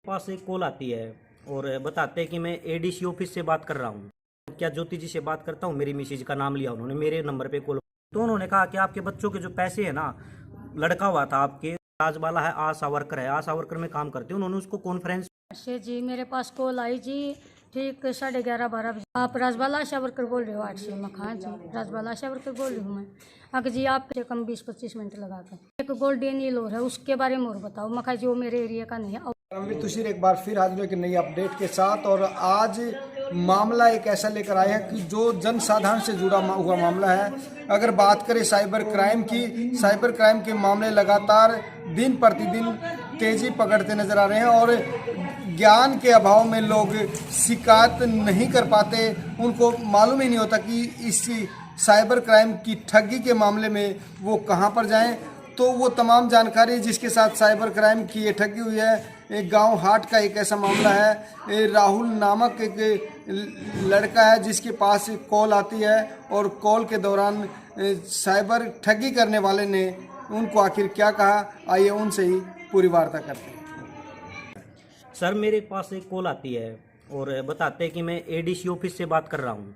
पास एक कॉल आती है और बताते हैं कि मैं एडीसी ऑफिस से बात कर रहा हूँ। क्या ज्योति जी से बात करता हूँ? मेरी मिसेज का नाम लिया उन्होंने, मेरे नंबर पे कॉल। तो उन्होंने कहा कि आपके बच्चों के जो पैसे है ना, लड़का हुआ था आपके राजबाला है, आशा वर्कर है, आशा वर्कर में काम करते हैं, उन्होंने उसको कॉन्फ्रेंस से जी मेरे पास कॉल आई जी। ठीक 11:30-12 बजे। आप राजबाला आशा वर्कर बोल रहे हो? 8 से हाँ जी, राजबाला आशा वर्कर बोल रही हूँ मैं। हाँ जी, आप से कम 20-25 मिनट लगा कर एक गोल्डन येलो है, उसके बारे में और बताओ। मखा जी वो मेरे एरिया का नहीं है। परमवीर तुषार एक बार फिर हाजिर एक नई अपडेट के साथ, और आज मामला एक ऐसा लेकर आए हैं कि जो जन साधारण से जुड़ा हुआ मामला है। अगर बात करें साइबर क्राइम की, साइबर क्राइम के मामले लगातार दिन प्रतिदिन तेजी पकड़ते नजर आ रहे हैं और ज्ञान के अभाव में लोग शिकायत नहीं कर पाते। उनको मालूम ही नहीं होता कि इस साइबर क्राइम की ठगी के मामले में वो कहां पर जाएं। तो वो तमाम जानकारी जिसके साथ साइबर क्राइम की ये ठगी हुई है, एक गांव हाट का एक ऐसा मामला है। राहुल नामक एक लड़का है जिसके पास कॉल आती है और कॉल के दौरान साइबर ठगी करने वाले ने उनको आखिर क्या कहा, आइए उनसे ही पूरी वार्ता करते हैं। सर, मेरे पास एक कॉल आती है और बताते हैं कि मैं एडीसी ऑफिस से बात कर रहा हूँ।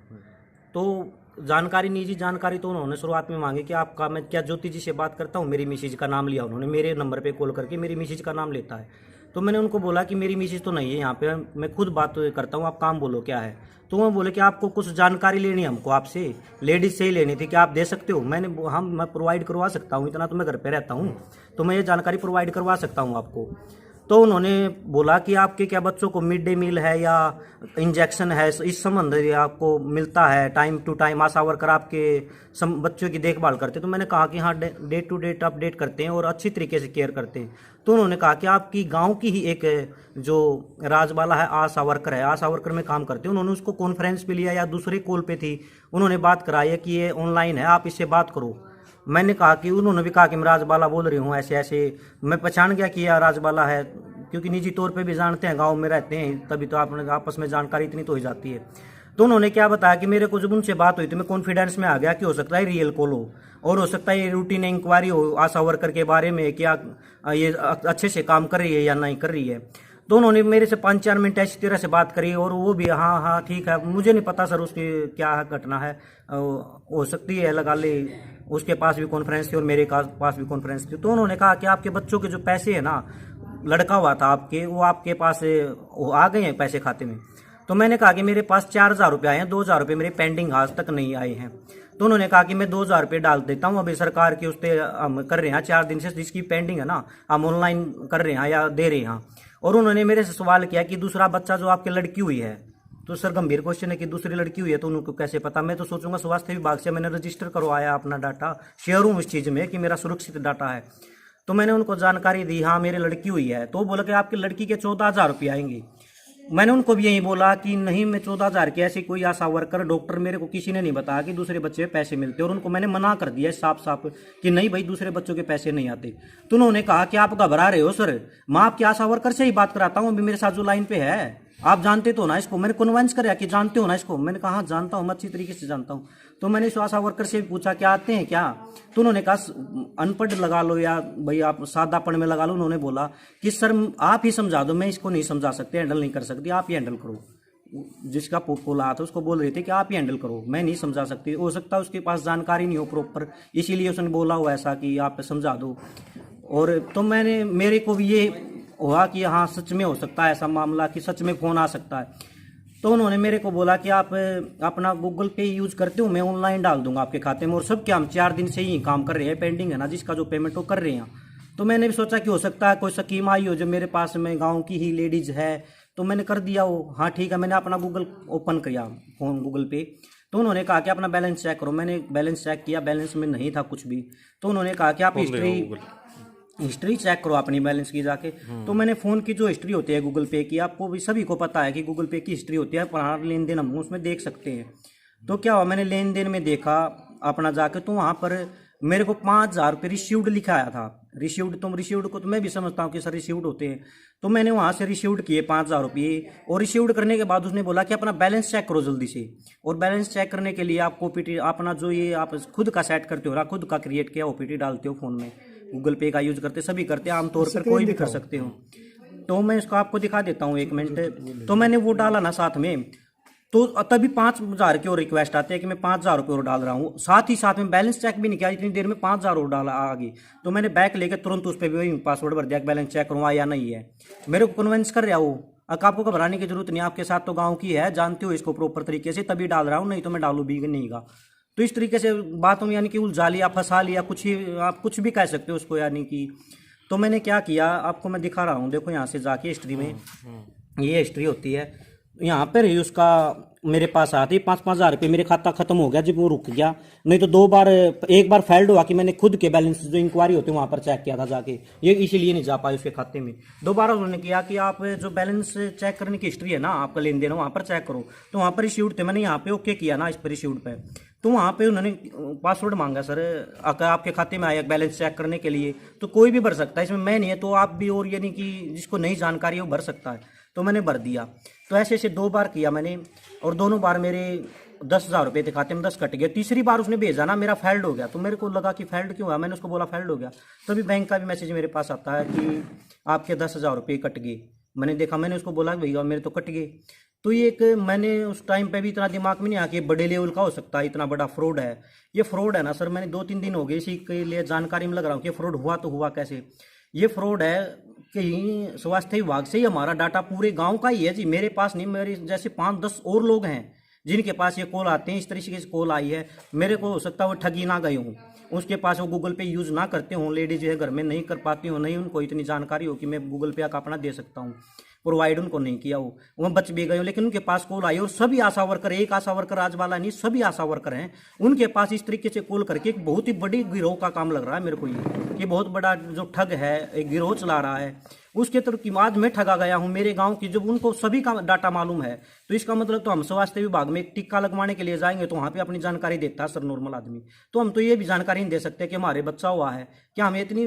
तो जानकारी, निजी जानकारी तो उन्होंने शुरुआत में मांगी कि आपका, मैं क्या ज्योति जी से बात करता हूँ? मेरी मिसेज का नाम लिया उन्होंने, मेरे नंबर पे कॉल करके मेरी मिसेज का नाम लेता है। तो मैंने उनको बोला कि मेरी मिसेज तो नहीं है यहाँ पे, मैं खुद बात करता हूँ, आप काम बोलो क्या है। तो वो बोले कि आपको कुछ जानकारी लेनी है हमको आपसे, लेडीज से ही लेनी थी, क्या आप दे सकते हो? मैं प्रोवाइड करवा सकता हूँ, इतना तो मैं घर पे रहता हूँ, तो मैं ये जानकारी प्रोवाइड करवा सकता हूँ आपको। तो उन्होंने बोला कि आपके क्या बच्चों को मिड डे मील है या इंजेक्शन है, इस संबंध में आपको मिलता है time to time, ASHA worker आपके बच्चों की देखभाल करते हैं? तो मैंने कहा कि हाँ, डे टू डेट अपडेट करते हैं और अच्छी तरीके से केयर करते हैं। तो उन्होंने कहा कि आपकी गांव की ही एक जो राजबाला है, आशा वर्कर है, आशा वर्कर में काम करते हैं, उन्होंने उसको कॉन्फ्रेंस पे लिया या दूसरे कॉल पे थी, उन्होंने बात कराई है कि ये ऑनलाइन है, आप इससे बात करो। मैंने कहा कि उन्होंने भी कहा कि मैं राजबाला बोल रही हूँ, ऐसे ऐसे। मैं पहचान गया कि यह राजबाला है, क्योंकि निजी तौर पे भी जानते हैं, गांव में रहते हैं, तभी तो आपने आपस में जानकारी इतनी तो हो जाती है। तो उन्होंने क्या बताया कि मेरे को जब उनसे बात हुई तो मैं कॉन्फिडेंस में आ गया कि हो सकता है रियल कॉल हो और हो सकता है ये रूटीन इंक्वायरी हो आशा वर्कर के बारे में, क्या ये अच्छे से काम कर रही है या नहीं कर रही है। तो उन्होंने मेरे से 5-4 मिनट ऐसी तरह से बात करी और वो भी हाँ हाँ ठीक है, मुझे नहीं पता सर उसकी क्या घटना है, हो सकती है लगा ले, उसके पास भी कॉन्फ्रेंस थी और मेरे पास भी कॉन्फ्रेंस थी। तो उन्होंने कहा कि आपके बच्चों के जो पैसे है ना, लड़का हुआ था आपके, वो आपके पास वो आ गए हैं पैसे खाते में। तो मैंने कहा कि मेरे पास 4,000 रुपये आए हैं, 2,000 रुपये मेरे पेंडिंग आज तक नहीं आए हैं। तो उन्होंने कहा कि मैं 2,000 रुपये डाल देता हूँ, अभी सरकार की उस पर हम कर रहे हैं 4 दिन से, जिसकी पेंडिंग है ना हम ऑनलाइन कर रहे हैं या दे रहे हैं। और उन्होंने मेरे से सवाल किया कि दूसरा बच्चा जो आपकी लड़की हुई है, तो सर गंभीर क्वेश्चन है कि दूसरी लड़की हुई है तो उनको कैसे पता? मैं तो सोचूंगा स्वास्थ्य विभाग से मैंने रजिस्टर करवाया अपना डाटा, शेयर हूँ इस चीज़ में कि मेरा सुरक्षित डाटा है। तो मैंने उनको जानकारी दी, हाँ मेरी लड़की हुई है। तो बोला कि आपकी लड़की के 14,000 रुपये आएंगे। मैंने उनको भी यही बोला कि नहीं, मैं 14,000 की ऐसी कोई आशा वर्कर, डॉक्टर, मेरे को किसी ने नहीं बताया कि दूसरे बच्चे पे पैसे मिलते, और उनको मैंने मना कर दिया साफ साफ कि नहीं भाई, दूसरे बच्चों के पैसे नहीं आते। तो उन्होंने कहा कि आप घबरा रहे हो सर, मैं आपकी आशा वर्कर से ही बात कराता हूँ, अभी मेरे साथ जो लाइन पे है, आप जानते तो ना इसको। मैंने कन्विंस कराया कि जानते हो ना इसको? मैंने कहा हाँ जानता हूँ, मैं अच्छी तरीके से जानता हूँ। तो मैंने इस आशा वर्कर से भी पूछा क्या आते हैं क्या? तो उन्होंने कहा अनपढ़ लगा लो या भाई आप सादापन में लगा लो। उन्होंने बोला कि सर आप ही समझा दो, मैं इसको नहीं समझा सकती, हैंडल नहीं कर सकती, आप ही हैंडल करो। जिसका पोल आया था उसको बोल रहे थे कि आप ही हैंडल करो, मैं नहीं समझा सकती। हो सकता है उसके पास जानकारी नहीं हो प्रॉपर, इसीलिए उसने बोला हो ऐसा कि आप समझा दो। और तो मेरे को भी ये हुआ कि हाँ सच में हो सकता है ऐसा मामला कि सच में फ़ोन आ सकता है। तो उन्होंने मेरे को बोला कि आप अपना गूगल पे यूज़ करते हो, मैं ऑनलाइन डाल दूंगा आपके खाते में। और सब क्या, हम 4 दिन से ही काम कर रहे हैं, पेंडिंग है ना जिसका जो पेमेंट वो कर रहे हैं। तो मैंने भी सोचा कि हो सकता है कोई स्कीम आई हो जो मेरे पास में गाँव की ही लेडीज़ है, तो मैंने कर दिया वो। हाँ ठीक है, मैंने अपना गूगल ओपन किया, फ़ोन गूगल पे। तो उन्होंने कहा कि अपना बैलेंस चेक करो। मैंने बैलेंस चेक किया, बैलेंस में नहीं था कुछ भी। तो उन्होंने कहा कि आप हिस्ट्री चेक करो अपनी बैलेंस की जाके। तो मैंने फ़ोन की जो हिस्ट्री होती है गूगल पे की, आपको भी सभी को पता है कि गूगल पे की हिस्ट्री होती है, पुराना लेन देन हम उसमें देख सकते हैं। तो क्या हुआ, मैंने लेन देन में देखा अपना जाके, तो वहाँ पर मेरे को 5,000 रुपये रिसीव्ड लिखा आया था। रिसीव्ड को तो मैं भी समझता हूँ कि सर रिसीव्ड होते हैं। तो मैंने वहाँ से रिसीव्ड किए 5,000 रुपये, और रिसीव्ड करने के बाद उसने बोला कि अपना बैलेंस चेक करो जल्दी से। और बैलेंस चेक करने के लिए आपको ओपीटी अपना जो ये आप खुद का सेट करते हो ना, खुद का क्रिएट किया ओपीटी डालते हो फ़ोन में, गूगल पे का यूज करते, सभी करते हैं, आमतौर पर कोई भी कर सकते हो। तो मैं इसको आपको दिखा देता हूँ 1 मिनट। तो मैंने वो डाला ना साथ में, तो तभी 5,000 की और रिक्वेस्ट आती है कि मैं 5,000 रुपये और डाल रहा हूँ। साथ ही साथ में बैलेंस चेक भी नहीं किया, इतनी देर में 5,000 और डाला आ गई। तो मैंने बैक लेकर तुरंत उस पर भी वही पासवर्ड भर दिया कि बैलेंस चेक करूँ या नहीं है। मेरे को कन्विंस कर रहा हूँ। अब आपको घबराने की जरूरत नहीं, आपके साथ तो गाँव की है, जानते हो इसको प्रॉपर तरीके से, तभी डाल रहा हूँ, नहीं तो मैं डालू भी नहीं का। तो इस तरीके से बातों में यानी कि उलझा लिया, फंसा लिया, कुछ ही आप कुछ भी कह सकते हो उसको यानी कि। तो मैंने क्या किया आपको मैं दिखा रहा हूँ, देखो यहाँ से जाके हिस्ट्री में, ये हिस्ट्री होती है, यहाँ पर ही उसका मेरे पास आती 5,000 रुपये मेरे खाता खत्म हो गया जब वो रुक गया। नहीं तो 2 बार, एक बार फेल्ड हुआ कि मैंने खुद के बैलेंस जो इंक्वायरी होती है वहाँ पर चेक किया था जाके, ये इसीलिए नहीं जा पाए उसके खाते में। 2 बार उन्होंने किया कि आप जो बैलेंस चेक करने की हिस्ट्री है ना, आपका लेन देन वहाँ पर चेक करो। तो वहाँ पर इश्यूड थे, मैंने यहाँ पे ओके किया ना इस पर इश्यूड पे, तो वहाँ पे उन्होंने पासवर्ड मांगा सर आपके खाते में आया बैलेंस चेक करने के लिए। तो कोई भी भर सकता है इसमें, मैं नहीं है तो आप भी, और यानी कि जिसको नहीं जानकारी है वो भर सकता है। तो मैंने भर दिया। तो ऐसे ऐसे 2 बार किया मैंने, और दोनों बार मेरे 10,000 रुपये थे खाते में, 10 कट गए। तीसरी बार उसने भेजा ना, मेरा फेल्ड हो गया। तो मेरे को लगा कि फेल्ड क्यों हुआ, मैंने उसको बोला फेल्ड हो गया। तभी बैंक का भी मैसेज मेरे पास आता है कि आपके 10,000 रुपये कट गए। मैंने देखा, मैंने उसको बोला भैया मेरे तो कट गए। तो ये एक मैंने उस टाइम पे भी इतना दिमाग में नहीं आया कि बड़े लेवल का हो सकता है, इतना बड़ा फ्रॉड है। ये फ्रॉड है ना सर, मैंने 2-3 दिन हो गए इसी के लिए जानकारी में लग रहा हूँ कि फ्रॉड हुआ तो हुआ कैसे। ये फ्रॉड है कहीं स्वास्थ्य विभाग से ही हमारा डाटा पूरे गांव का ही है जी, मेरे पास नहीं, मेरे जैसे 5-10 और लोग हैं जिनके पास ये कॉल आते हैं। इस तरीके से कॉल आई है, मेरे को हो सकता है वो ठगी ना गए हों, उसके पास वो गूगल पे यूज़ ना करते हों, लेडीज जो है घर में नहीं कर पाती हो, नहीं उनको इतनी जानकारी हो कि मैं गूगल पे का अपना दे सकता हूँ, प्रोवाइड उनको नहीं किया हो, वो बच भी गए हो। लेकिन उनके पास कॉल आई और सभी आशा वर्कर, एक आशा वर्कर आज वाला नहीं, सभी आशा वर्कर हैं, उनके पास इस तरीके से कॉल करके एक बहुत ही बड़ी गिरोह का काम लग रहा है मेरे को ये बहुत बड़ा जो ठग है एक गिरोह चला रहा है, उसके तरफ की आज मैं ठगा गया हूँ मेरे गांव की। जब उनको सभी का डाटा मालूम है तो इसका मतलब तो हम स्वास्थ्य विभाग में एक टीका लगवाने के लिए जाएंगे तो वहाँ पे अपनी जानकारी देता है सर नॉर्मल आदमी, तो हम तो ये भी जानकारी नहीं दे सकते कि हमारे बच्चा हुआ है, क्या हमें इतनी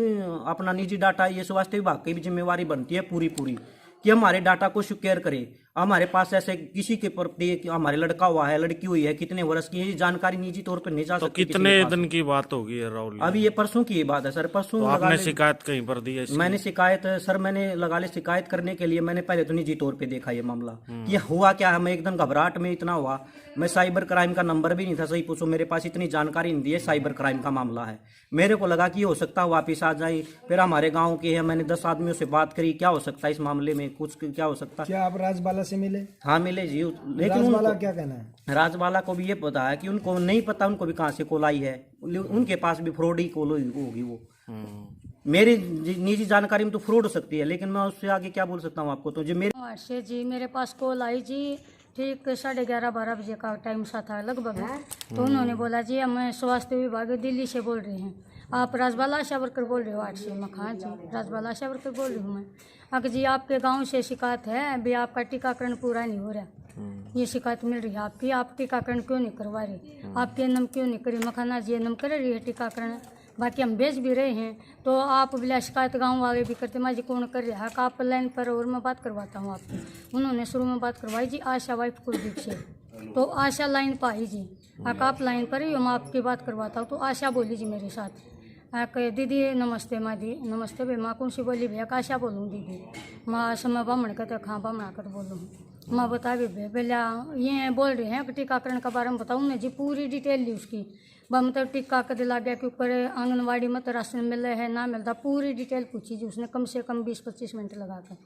अपना निजी डाटा, ये स्वास्थ्य विभाग की भी जिम्मेवारी बनती है पूरी कि हमारे डाटा को सिक्योर करे। हमारे पास ऐसे किसी के प्रति हमारे लड़का हुआ है, लड़की हुई है, कितने वर्ष की, ये जानकारी निजी तौर पर नहीं जा सकती। तो कितने दिन की बात होगी राहुल? अभी ये परसों की बात है सर, परसों। तो आपने शिकायत कहीं पर दी है? मैंने शिकायत सर, मैंने लगा ली शिकायत करने के लिए। मैंने पहले तो निजी तौर पे देखा ये मामला कि हुआ क्या है। मैं एकदम घबराहट में इतना हुआ, मैं साइबर क्राइम का नंबर भी नहीं था, सही पूछो मेरे पास इतनी जानकारी नहीं दी है, साइबर क्राइम का मामला है। मेरे को लगा कि हो सकता है वापिस आ जाए, फिर हमारे गाँव के है, मैंने 10 आदमियों से बात करी, क्या हो सकता है इस मामले में, कुछ क्या हो सकता है। क्या आप राजबाला से मिले? हाँ मिले जी, लेकिन राजबाला क्या कहना है? राजबाला को भी ये पता है कि उनको नहीं पता उनको भी कहाँ से कॉल आई है, उनके पास भी फ्रॉड ही कॉल होगी वो। मेरी निजी जानकारी में तो फ्रॉड हो सकती है, लेकिन मैं उससे आगे क्या बोल सकता हूँ आपको। तो जो मेरे से जी मेरे पास कॉल आई जी, ठीक 11:30-12 बजे का टाइम सा था लगभग। तो उन्होंने बोला जी हम स्वास्थ्य विभाग दिल्ली से बोल रहे हैं, आप राजबाला आशा वर्कर बोल रहे हो? 8 से। मैं हाँ जी राजबाला आशा वर्कर बोल रही हूँ मैं। अगर जी आपके गांव से शिकायत है अभी आपका टीकाकरण पूरा नहीं हो रहा, ये शिकायत मिल रही है आपकी, आप टीकाकरण क्यों नहीं करवा रहे, आपके एनम क्यों नहीं करी? मखाना जी एनम कर रही है टीकाकरण, बाकी हम भेज भी रहे हैं, तो आप बिला शिकायत गाँव वाले भी करते, माँ जी कौन कर रहा है, आप लाइन पर और मैं बात करवाता हूँ आपकी। उन्होंने शुरू में बात करवाई जी आशा वाइफ कुलदीप से, तो आशा लाइन पर आई जी, आप लाइन पर ही, मैं आपकी बात करवाता हूँ। तो आशा बोली जी मेरे साथ, कहे दीदी नमस्ते माँ दी, नमस्ते भाई माँ कौन सी बोली भैया काशा बोलूँ दीदी, माँ समय बामण कहते खाँ बामणा कर बोलूँ, माँ बता भी भैया ये बोल रहे हैं कि टीकाकरण के बारे में बताऊँ ना जी, पूरी डिटेल ली उसकी, मतलब टीका कद ला गया के ऊपर आंगनबाड़ी में तो राशन मिल रहा है ना मिलता, पूरी डिटेल पूछी जी उसने, कम से कम 20-25 मिनट लगा कर।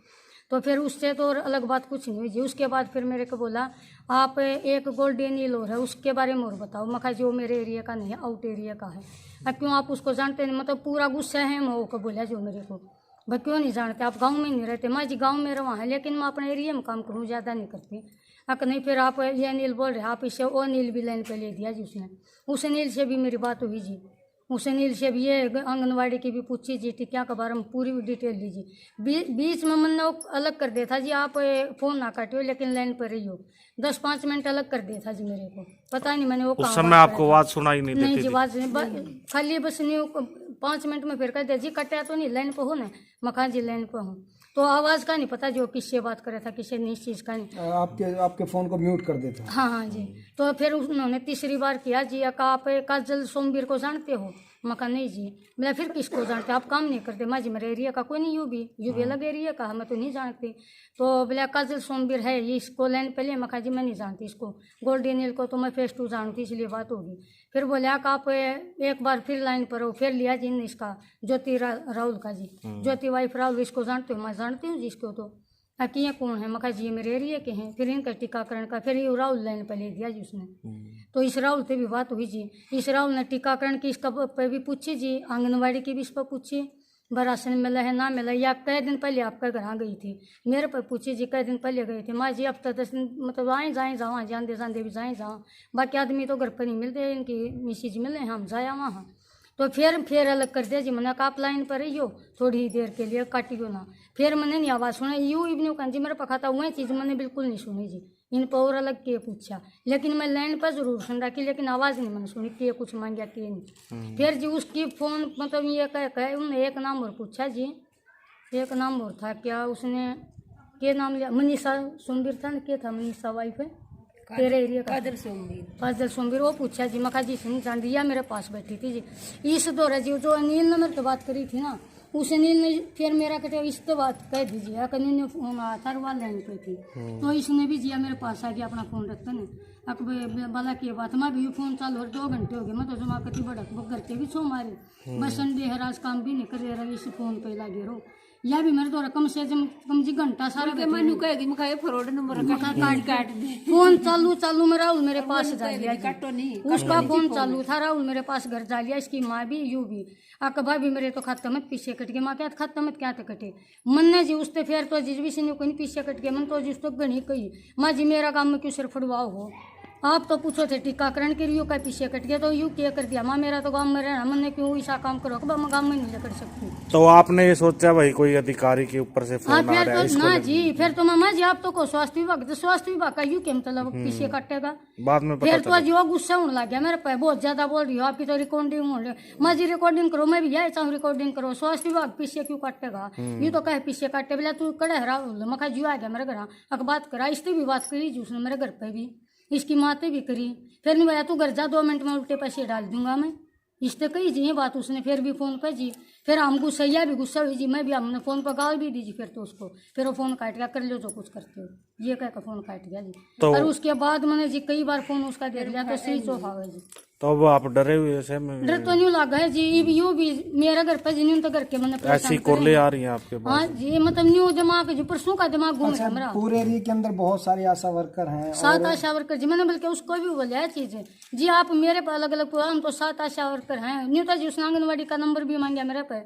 तो फिर उससे तो और अलग बात कुछ नहीं हुई जी। उसके बाद फिर मेरे को बोला आप एक गोल्डन ईलोर है उसके बारे में और बताओ। मैं कहा जो मेरे एरिया का नहीं है, आउट एरिया का है। अब क्यों आप उसको जानते नहीं, मतलब पूरा गुस्सा है मैं को बोला जो मेरे को, भाई क्यों नहीं जानते, आप गांव में नहीं रहते? मैं जी गांव में रहा है लेकिन मैं अपने एरिया में काम करूँ, ज़्यादा नहीं करती। अक नहीं फिर आप ये अनिल बोल रहे आप इससे, वो अनिल भी लाइन पे ले दिया जी उसने, उस अनिल से भी मेरी बात हुई जी, उस अनिल से भी ये आंगनवाड़ी की भी पूछी जी, टिकिया के बारे में पूरी डिटेल लीजिए। बीच में मैंने अलग कर दिया था जी, आप फ़ोन ना काटियो लेकिन लाइन पर रही हो, 10-5 मिनट अलग कर दिया था जी मेरे को, पता नहीं मैंने वो उस समय आपको आवाज़ सुनाई नहीं देती? नहीं जी आवाज़ नहीं, खाली बस नहीं 5 मिनट में फिर कह दिया जी कटा तो नहीं, लाइन पर हो ना, मकान जी लाइन पर हूँ, तो आवाज़ का नहीं पता जो किससे बात करे था, किससे नहीं, इस चीज़ का नहीं। आपके फ़ोन को म्यूट कर देता? हाँ हाँ जी। तो फिर उन्होंने तीसरी बार किया जी, आप काजल सोमवीर को जानते हो? मका नहीं जी। मैं फिर किसको जानते, आप काम नहीं करते। माँ जी मेरे एरिया का कोई नहीं, यू भी अलग एरिया का, मैं तो नहीं जानती। तो बोले काजल सोमवीर है ये, इसको लाइन पहले। मखा जी मैं नहीं जानती इसको, गोल्डी नील को तो मैं फेस टू जानती, इसलिए बात होगी। फिर बोले आप एक बार फिर लाइन पर हो। फिर लिया जी ने इसका ज्योति राहुल का जी, ज्योति वाइफ राहुल, इसको जानते हो? मैं जानती हूँ जी इसको। तो किए कौन है? मखा जी ये मेरे एरिया के हैं। फिर इनका टीकाकरण का फिर ये राहुल लाइन पर ले दिया जी उसने। तो इस राहुल से भी बात हुई जी। इस राहुल ने टीकाकरण की इसका पे भी पूछी जी, आंगनबाड़ी की भी इस पर पूछी, राशन मिला है ना मिला, या कई दिन पहले आपका घर गई थी, मेरे पर पूछी जी कई दिन पहले गई थी। माँ जी अब तक 10 दिन मतलब आए जाए जाओ, जानते जानते भी जाए जाओ, बाकी आदमी तो घर पर नहीं मिलते, इनकी मिसिज मिले हम जाया वहाँ। तो फिर अलग कर दिया जी। मैंने कहा आप लाइन पर रहियो थोड़ी ही देर के लिए, काटियो ना। फिर मैंने नहीं आवाज़ सुना, यूँ इवनिंग का जी मेरे पखा था वही चीज़ मैंने बिल्कुल नहीं सुनी जी। इन पर और अलग के पूछा, लेकिन मैं लाइन पर जरूर सुन रखी, लेकिन आवाज़ नहीं मैंने सुनी कि कुछ मांगा कि नहीं। फिर जी उसकी फ़ोन मतलब ये कह उन्होंने एक नाम और पूछा जी, एक नाम और था क्या, उसने क्या नाम लिया, मनीषा सोमवीर था ना, क्या था मनीषा वाइफ है तेरे एरिया का, काजल सोमवीर। वो पूछा जी। मखा जी से नहीं जान दिया, मेरे पास बैठी थी जी। इस दौरान जी जो अनिल ने मेरे तो बात करी थी ना, उस अनिल ने फिर मेरा कहते इस तो बात कह दीजिए, अनिल ने फोन आया था वहाँ लाइन पे थी। तो इसने भी जिया मेरे पास आ गया, अपना फोन रखते ना अकबर बाला की बात। मैं भी फोन चालू हो 2 घंटे हो गए, मैं तो जमा करती बड़क बक करके भी सो मारे, बस संडे है राज काम भी नहीं कर रहा, इस फोन पे लगे रहो। या भी मेरे द्वारा कम से कम जी घंटा सारा मनु कहेगी मुझे फॉरवर्ड नंबर काट दे। फोन चालू में राहुल मेरे पास जा लिया, काटो नहीं, उसका फोन चालू था, राहुल मेरे पास घर जा लिया, इसकी माँ भी यू भी अकबा भी मेरे तो खाता मत पीछे कट गया। माँ क्या खाता मत क्या तो कटे मन जी उससे फिर तो जिस भी से कोई पीछे कट गया मन तो जिस तो गणी कही। माँ जी मेरा काम में क्यों सिर फड़वाओ हो, आप तो पूछो थे टीकाकरण के लिए का पीछे कट गया तो यू क्या कर दिया। माँ मेरा तो गाँव में रहना, मन ने क्यों ऐसा काम करो कि मैं गाँव में नहीं कर सकती। तो आपने ये सोचा भाई कोई अधिकारी के ऊपर से फोन आ फिर रहा है तो ना जी, फिर तो मामा जी आप तो को स्वास्थ्य विभाग, तो स्वास्थ्य विभाग का यू क्या मतलब पीछे काटेगा। बाद में फिर तो जो गुस्सा होने लग गया मेरे पे, बहुत ज्यादा बोल रही हो, आपकी तो रिकॉर्डिंग हो रही है। माँ जी रिकॉर्डिंग करो, मैं भी यही चाहूँ रिकॉर्डिंग करो, स्वास्थ्य विभाग पीछे क्यों काटेगा, यू तो कहे पीछे काटे। बोला तू कड़े हरा मखा जी आ गया मेरे घर, अक बात करा, इससे भी बात करी जी उसने मेरे घर पे भी, इसकी माते भी करी। फिर नहीं भैया तू घर जा, 2 मिनट में उल्टे पैसे डाल दूंगा मैं, इससे कही जी ये बात उसने। फिर भी फोन पर जी, फिर हम गुस्सा भी गुस्सा हुई जी, मैं भी हमने फोन पर गाल भी दी जी। फिर तो उसको फिर वो फोन काट गया, कर लो जो कुछ करते हो, ये कह कर फोन काट गया जी। तो और उसके बाद मैंने जी कई बार फोन उसका देख लिया तो स्विच ऑफ आ गया जी। तो अब आप डरे हुए से में डर तो नहीं लगा है जी, यूँ भी मेरा घर पर जी नहीं तो घर के मैंने ऐसी कोरले आ रही हैं आपके पास? हाँ जी, मतलब न्यू दिमाग जो परसों का दिमाग घूम रहा मेरा। पूरे एरिया के अंदर बहुत सारे आशा वर्कर हैं, 7 आशा वर्कर जी, मैंने बल्कि उसको भी बोला है चीज जी, आप मेरे पे अलग अलग हम तो 7 आशा वर्कर हैं। न्यू तो जी उसने आंगनबाड़ी का नंबर भी मांगा मेरे पे,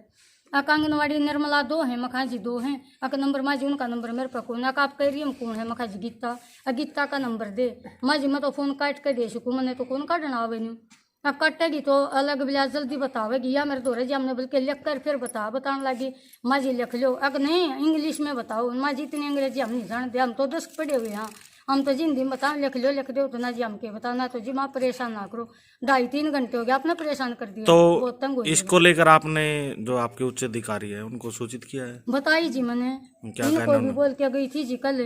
अक आंगनबाड़ी निर्मला 2 है, मखा जी 2 हैं, अक नंबर माँ जी उनका नंबर मेरे पे कौन, अक आप कह रही हम कौन है, मखा जी गीता, गीता का नंबर दे। माँ जी मैं तो फोन काट के दे सकूँ, मैंने तो कौन काटना आवे नहीं, अब काटेगी तो अलग बिला जल्दी बतावेगी, या मेरे दोरे जी हमने बल्कि लिख कर फिर बताने लगी। माँ जी लिख लो, अगर नहीं इंग्लिश में बताओ, माँ जी इतनी अंग्रेजी हम नहीं जानते, हम तो 10 पढ़े हुए हैं, हम तो जिंदी में बताओ लिख दो तो ना जी हम के बताना, तो जी माँ परेशान ना करो, 2.5-3 घंटे हो गया आपने परेशान कर दिया। बहुत तंग हो तो गया। इसको लेकर आपने जो आपके उच्च अधिकारी है उनको सूचित किया है? बताई जी मैंने, क्या इनको भी बोल के गई थी जी कल,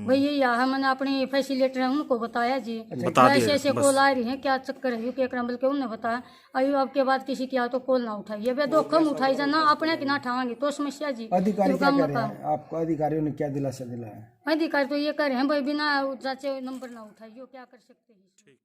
भाई ये यहाँ मैंने अपने फैसिलिटर है उनको बताया जी, ऐसे ऐसे कॉल आ रही है, क्या चक्कर है के बल्कि उन्होंने बताया। अयो आपके बाद किसी की आ तो कॉल ना उठाइए, वे दो कम उठाई जाना, अपने की ना उठावाएंगे तो समस्या जी। अधिकारी क्या कह रहे हैं आपको, अधिकारियों ने क्या दिलासा दिलाया? अधिकारी तो ये कह रहे हैं भाई बिना जांचे नंबर ना उठाइए, क्या कर सकते हैं।